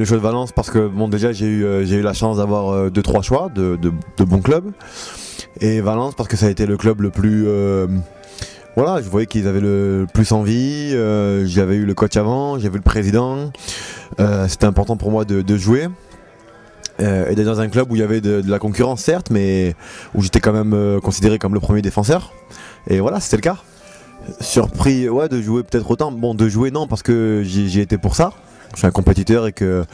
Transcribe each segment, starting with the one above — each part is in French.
Le choix de Valence parce que bon déjà j'ai eu la chance d'avoir 2-3 choix de bons clubs. Et Valence parce que ça a été le club le plus voilà, je voyais qu'ils avaient le plus envie, j'avais eu le coach avant, j'avais vu le président, c'était important pour moi de jouer. Et d'être dans un club où il y avait de la concurrence certes, mais où j'étais quand même considéré comme le premier défenseur. Et voilà, c'était le cas. Surpris ouais, de jouer peut-être autant, bon de jouer non parce que j'y étais pour ça. Je suis un compétiteur et que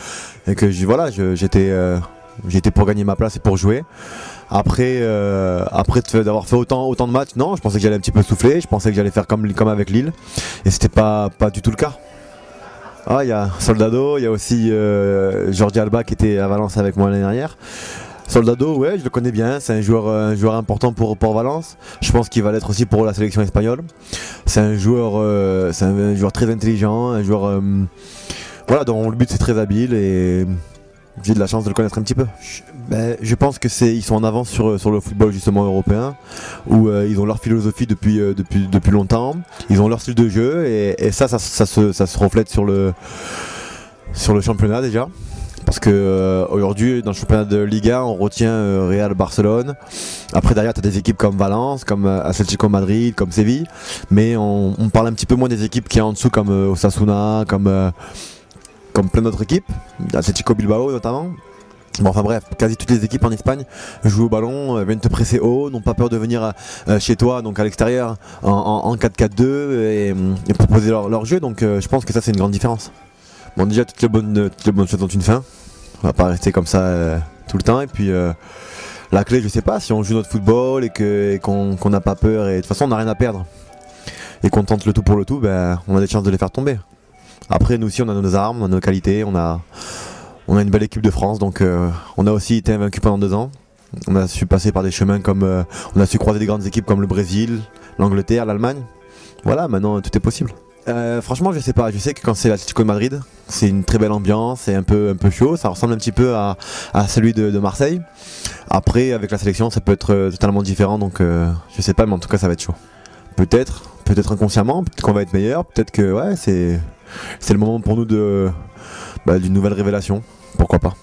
voilà, j'étais pour gagner ma place et pour jouer. Après d'avoir fait autant de matchs, non, je pensais que j'allais un petit peu souffler, je pensais que j'allais faire comme avec Lille, et c'était pas du tout le cas. Ah, il y a Soldado, il y a aussi Jordi Alba qui était à Valence avec moi l'année dernière. Soldado, ouais, je le connais bien, c'est un joueur important pour Valence. Je pense qu'il va l'être aussi pour la sélection espagnole. C'est un joueur très intelligent, un joueur voilà, dont le but c'est très habile et j'ai de la chance de le connaître un petit peu. Je pense que ils sont en avance sur le football justement européen, où ils ont leur philosophie depuis longtemps, ils ont leur style de jeu et ça se reflète sur le championnat déjà. Parce que aujourd'hui dans le championnat de Ligue 1 on retient Real, Barcelone. Après derrière tu as des équipes comme Valence, comme Atlético Madrid, comme Séville, mais on parle un petit peu moins des équipes qui sont en dessous comme Osasuna, comme plein d'autres équipes, Atlético Bilbao notamment. Bon, enfin bref, quasi toutes les équipes en Espagne jouent au ballon, viennent te presser haut, n'ont pas peur de venir chez toi, donc à l'extérieur, en 4-4-2 et proposer leur jeu. Donc je pense que ça c'est une grande différence. Bon, déjà toutes les bonnes choses ont une fin. On va pas rester comme ça tout le temps. Et puis la clé, je sais pas, si on joue notre football et qu'on n'a pas peur et de toute façon on n'a rien à perdre et qu'on tente le tout pour le tout, ben, on a des chances de les faire tomber. Après nous aussi on a nos armes, on a nos qualités, on a une belle équipe de France, donc on a aussi été invaincu pendant 2 ans. On a su passer par des chemins comme on a su croiser des grandes équipes comme le Brésil, l'Angleterre, l'Allemagne. Voilà, maintenant tout est possible. Franchement je sais pas, je sais que quand c'est l'Atlético de Madrid, c'est une très belle ambiance, c'est un peu chaud, ça ressemble un petit peu à celui de Marseille. Après avec la sélection ça peut être totalement différent, donc je sais pas, mais en tout cas ça va être chaud. Peut-être inconsciemment, peut-être qu'on va être meilleur, peut-être que ouais, c'est le moment pour nous d'une nouvelle révélation, pourquoi pas.